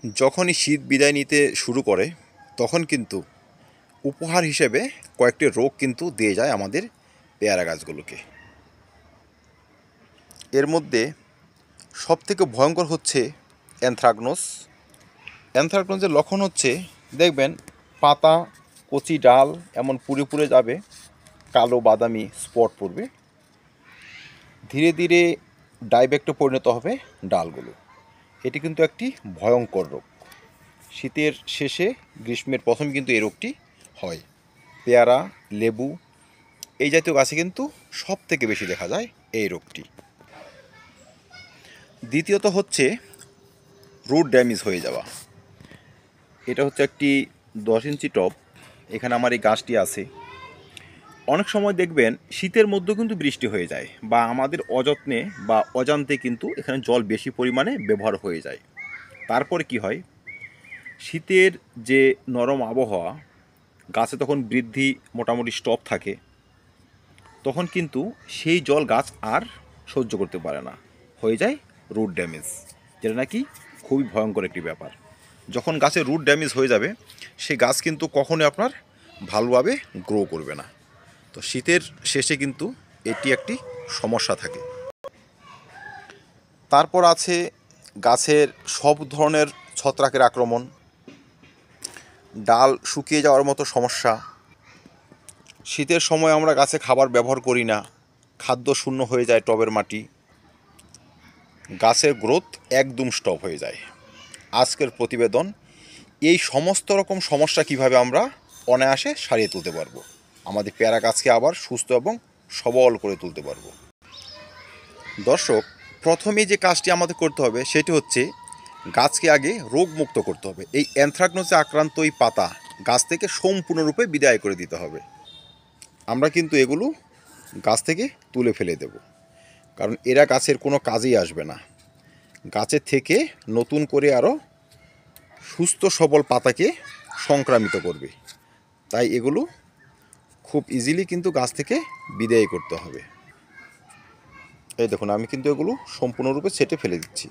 যখনই শীত বিদায় নিতে শুরু করে তখন কিন্তু উপহার হিসেবে কয়েকটি রোগ কিন্তু দিয়ে যায় আমাদের পেয়ারা গাছগুলোকে। এর মধ্যে সবথেকে ভয়ঙ্কর হচ্ছে অ্যানথ্রাকনোস। অ্যানথ্রাকনোসের লক্ষণ হচ্ছে, দেখবেন পাতা, কচি ডাল এমন পুড়ে পুড়ে যাবে, কালো বাদামি স্পট পড়বে, ধীরে ধীরে ডাইব্যাক্টে পরিণত হবে ডালগুলো। এটি কিন্তু একটি ভয়ঙ্কর রোগ। শীতের শেষে গ্রীষ্মের প্রথমে কিন্তু এই রোগটি হয়। পেয়ারা, লেবু এই জাতীয় গাছে কিন্তু সব থেকে বেশি দেখা যায় এই রোগটি। দ্বিতীয়ত হচ্ছে রুট ড্যামেজ হয়ে যাওয়া। এটা হচ্ছে একটি 10 ইঞ্চি টব, এখানে আমার এই গাছটি আছে। অনেক সময় দেখবেন শীতের মধ্যেও কিন্তু বৃষ্টি হয়ে যায়, বা আমাদের অযত্নে বা অজান্তে কিন্তু এখানে জল বেশি পরিমাণে ব্যবহার হয়ে যায়। তারপরে কি হয়, শীতের যে নরম আবহাওয়া, গাছে তখন বৃদ্ধি মোটামুটি স্টপ থাকে, তখন কিন্তু সেই জল গাছ আর সহ্য করতে পারে না, হয়ে যায় রুট ড্যামেজ, যেটা নাকি খুবই ভয়ঙ্কর একটি ব্যাপার। যখন গাছের রুট ড্যামেজ হয়ে যাবে, সেই গাছ কিন্তু কখনোই আপনার ভালোভাবে গ্রো করবে না। তো শীতের শেষে কিন্তু এটি একটি সমস্যা থাকে। তারপর আছে গাছের সব ধরনের ছত্রাকের আক্রমণ, ডাল শুকিয়ে যাওয়ার মতো সমস্যা। শীতের সময় আমরা গাছে খাবার ব্যবহার করি না, খাদ্য শূন্য হয়ে যায় টবের মাটি, গাছের গ্রোথ একদম স্টপ হয়ে যায়। আজকের প্রতিবেদন এই সমস্ত রকম সমস্যা কিভাবে আমরা অনায়াসে সারিয়ে তুলতে পারবো, আমাদের পেয়ারা গাছকে আবার সুস্থ এবং সবল করে তুলতে পারবো। দর্শক, প্রথমে যে কাজটি আমাদের করতে হবে সেটি হচ্ছে গাছকে আগে রোগমুক্ত করতে হবে। এই অ্যানথ্রাকনোসে আক্রান্ত এই পাতা গাছ থেকে সম্পূর্ণরূপে বিদায় করে দিতে হবে। আমরা কিন্তু এগুলো গাছ থেকে তুলে ফেলে দেব, কারণ এরা গাছের কোনো কাজেই আসবে না। গাছের থেকে নতুন করে আরও সুস্থ সবল পাতাকে সংক্রামিত করবে। তাই এগুলো খুব ইজিলি কিন্তু গাছ থেকে বিদায় করতে হবে। এই দেখুন, আমি কিন্তু এগুলো সম্পূর্ণরূপে ছেটে ফেলে দিচ্ছি,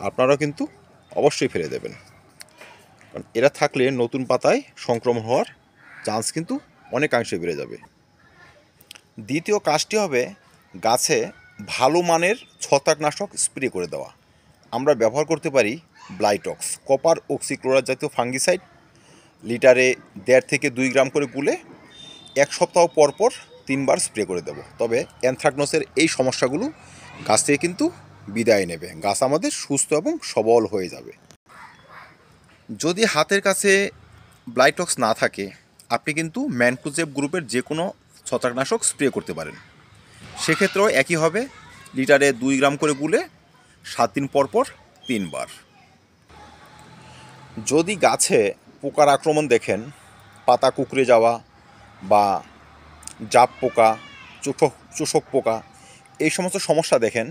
আপনারাও কিন্তু অবশ্যই ফেলে দেবেন, কারণ এরা থাকলে নতুন পাতায় সংক্রমণ হওয়ার চান্স কিন্তু অনেকাংশে বেড়ে যাবে। দ্বিতীয় কাজটি হবে গাছে ভালো মানের ছত্রাকনাশক স্প্রে করে দেওয়া। আমরা ব্যবহার করতে পারি ব্লাইটক্স, কপার অক্সিক্লোরাইড জাতীয় ফাঙ্গিসাইড, লিটারে 1.5 থেকে 2 গ্রাম করে গুলে 1 সপ্তাহ পর পর 3 বার স্প্রে করে দেব। তবে অ্যানথ্রাকনোসের এই সমস্যাগুলো গাছ থেকে কিন্তু বিদায় নেবে, গাছ আমাদের সুস্থ এবং সবল হয়ে যাবে। যদি হাতের কাছে ব্লাইটক্স না থাকে, আপনি কিন্তু ম্যানকোজেব গ্রুপের যে কোনো ছত্রাকনাশক স্প্রে করতে পারেন। সেক্ষেত্রেও একই হবে, লিটারে 2 গ্রাম করে গুলে 7 দিন পর পর 3 বার। যদি গাছে পোকার আক্রমণ দেখেন, পাতা কুঁকড়ে যাওয়া বা জাপ পোকা, চোষক পোকা, এই সমস্ত সমস্যা দেখেন,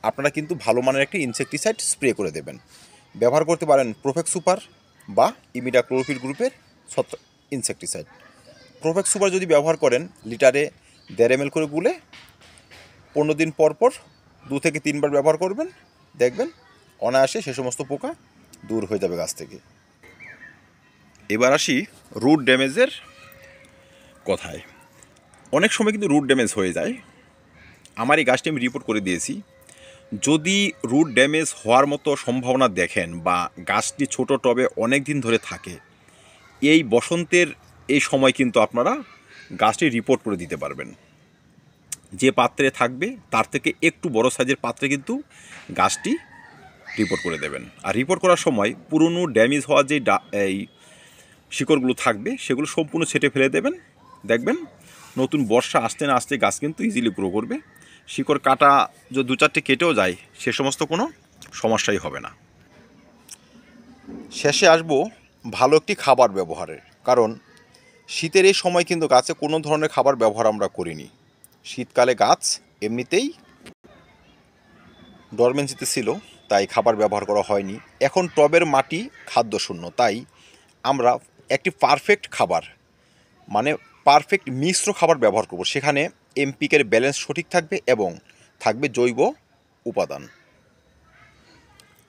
আপনারা কিন্তু ভালো মানের একটি ইনসেকটিসাইড স্প্রে করে দেবেন। ব্যবহার করতে পারেন প্রোফেক্স সুপার বা ইমিডাক্লোরোপিড গ্রুপের ইনসেকটিসাইড। প্রোফেক্স সুপার যদি ব্যবহার করেন, লিটারে 1.5 ml করে গুলে 15 দিন পর পর 2 থেকে 3 বার ব্যবহার করবেন, দেখবেন অনায়াসে সে সমস্ত পোকা দূর হয়ে যাবে গাছ থেকে। এবার আসি রুট ড্যামেজের কথায়। অনেক সময় কিন্তু রুট ড্যামেজ হয়ে যায়। আমার এই গাছটি আমি রিপোর্ট করে দিয়েছি। যদি রুট ড্যামেজ হওয়ার মতো সম্ভাবনা দেখেন বা গাছটি ছোট টবে অনেক দিন ধরে থাকে, এই বসন্তের এই সময় কিন্তু আপনারা গাছটি রিপোর্ট করে দিতে পারবেন। যে পাত্রে থাকবে তার থেকে একটু বড় সাইজের পাত্রে কিন্তু গাছটি রিপোর্ট করে দেবেন। আর রিপোর্ট করার সময় পুরনো ড্যামেজ হওয়া যে এই শিকড়গুলো থাকবে সেগুলো সম্পূর্ণ ছেটে ফেলে দেবেন। দেখবেন নতুন বর্ষা আসতে না আসতে গাছ কিন্তু ইজিলি গ্রো করবে। শিকড় কাটা যদি 2-4টে কেটেও যায়, সে সমস্ত কোনো সমস্যাই হবে না। শেষে আসবো ভালো একটি খাবার ব্যবহারের, কারণ শীতের এই সময় কিন্তু গাছে কোনো ধরনের খাবার ব্যবহার আমরা করিনি। শীতকালে গাছ এমনিতেই ডরমেন্সিতে ছিল, তাই খাবার ব্যবহার করা হয়নি। এখন টবের মাটি খাদ্যশূন্য, তাই আমরা একটি পারফেক্ট খাবার, মানে পারফেক্ট মিশ্র খাবার ব্যবহার করব। সেখানে এমপিকের ব্যালেন্স সঠিক থাকবে এবং থাকবে জৈব উপাদান।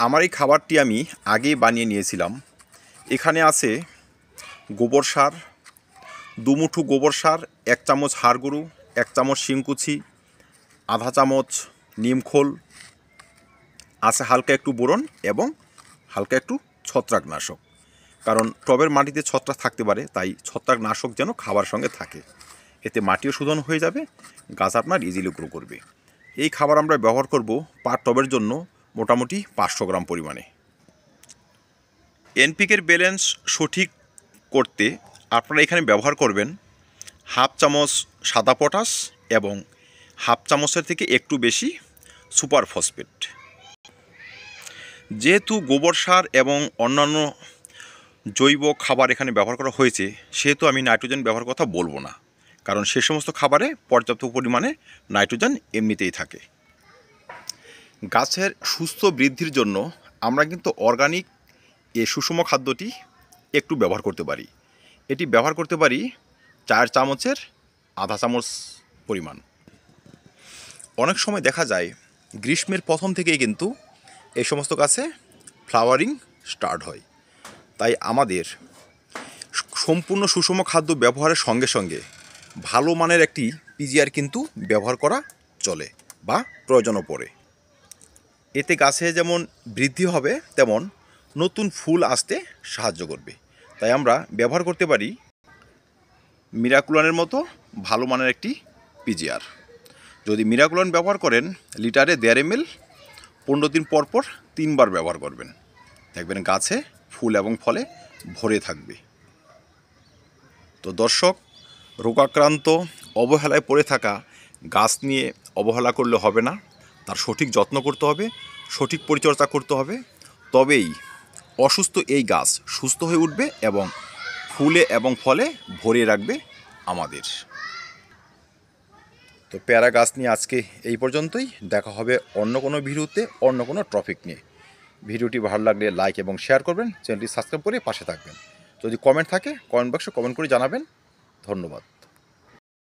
আমার এই খাবারটি আমি আগেই বানিয়ে নিয়েছিলাম। এখানে আছে গোবর সার, 2 মুঠো গোবর সার, 1 চামচ হাড় গরু, 1 চামচ শিংকুচি, আধা চামচ নিমখোল, আছে হালকা একটু বোরন এবং হালকা একটু ছত্রাকনাশক। কারণ টবের মাটিতে ছত্রাক থাকতে পারে, তাই ছত্রাকনাশক যেন খাবার সঙ্গে থাকে। এতে মাটিও শোধন হয়ে যাবে, গাছ আপনার ইজিলি গ্রো করবে। এই খাবার আমরা ব্যবহার করব পার টবের জন্য মোটামুটি 500 গ্রাম পরিমাণে। এনপিকের ব্যালেন্স সঠিক করতে আপনারা এখানে ব্যবহার করবেন হাফ চামচ সাদা পটাশ এবং হাফ চামচের থেকে একটু বেশি সুপার ফসফেট। যেহেতু গোবর সার এবং অন্যান্য জৈব খাবার এখানে ব্যবহার করা হয়েছে, সেহেতু আমি নাইট্রোজেন ব্যবহার কথা বলবো না, কারণ সে সমস্ত খাবারে পর্যাপ্ত পরিমাণে নাইট্রোজেন এমনিতেই থাকে। গাছের সুস্থ বৃদ্ধির জন্য আমরা কিন্তু অর্গানিক এই সুষম খাদ্যটি একটু ব্যবহার করতে পারি। এটি ব্যবহার করতে পারি 4 চামচের আধা চামচ পরিমাণ। অনেক সময় দেখা যায় গ্রীষ্মের প্রথম থেকেই কিন্তু এই সমস্ত গাছে ফ্লাওয়ারিং স্টার্ট হয়। তাই আমাদের সম্পূর্ণ সুষম খাদ্য ব্যবহারের সঙ্গে সঙ্গে ভালো মানের একটি পিজিআর কিন্তু ব্যবহার করা চলে বা প্রয়োজনও পড়ে। এতে গাছে যেমন বৃদ্ধি হবে, তেমন নতুন ফুল আসতে সাহায্য করবে। তাই আমরা ব্যবহার করতে পারি মিরাকুলানের মতো ভালো মানের একটি পিজিআর। যদি মিরাকুলান ব্যবহার করেন লিটারে 1.5 ml, 15 দিন পর পর 3 বার ব্যবহার করবেন, দেখবেন গাছে ফুল এবং ফলে ভরে থাকবে। তো দর্শক, রোগাক্রান্ত অবহেলায় পড়ে থাকা গাছ নিয়ে অবহেলা করলে হবে না, তার সঠিক যত্ন করতে হবে, সঠিক পরিচর্যা করতে হবে, তবেই অসুস্থ এই গাছ সুস্থ হয়ে উঠবে এবং ফুলে এবং ফলে ভরিয়ে রাখবে আমাদের। তো পেয়ারা গাছ নিয়ে আজকে এই পর্যন্তই। দেখা হবে অন্য কোনো ভিডিওতে, অন্য কোনো টপিক নিয়ে। ভিডিওটি ভালো লাগলে লাইক এবং শেয়ার করবেন, চ্যানেলটি সাবস্ক্রাইব করে পাশে থাকবেন। যদি কমেন্ট থাকে কমেন্ট বক্সে কমেন্ট করে জানাবেন। ধন্যবাদ।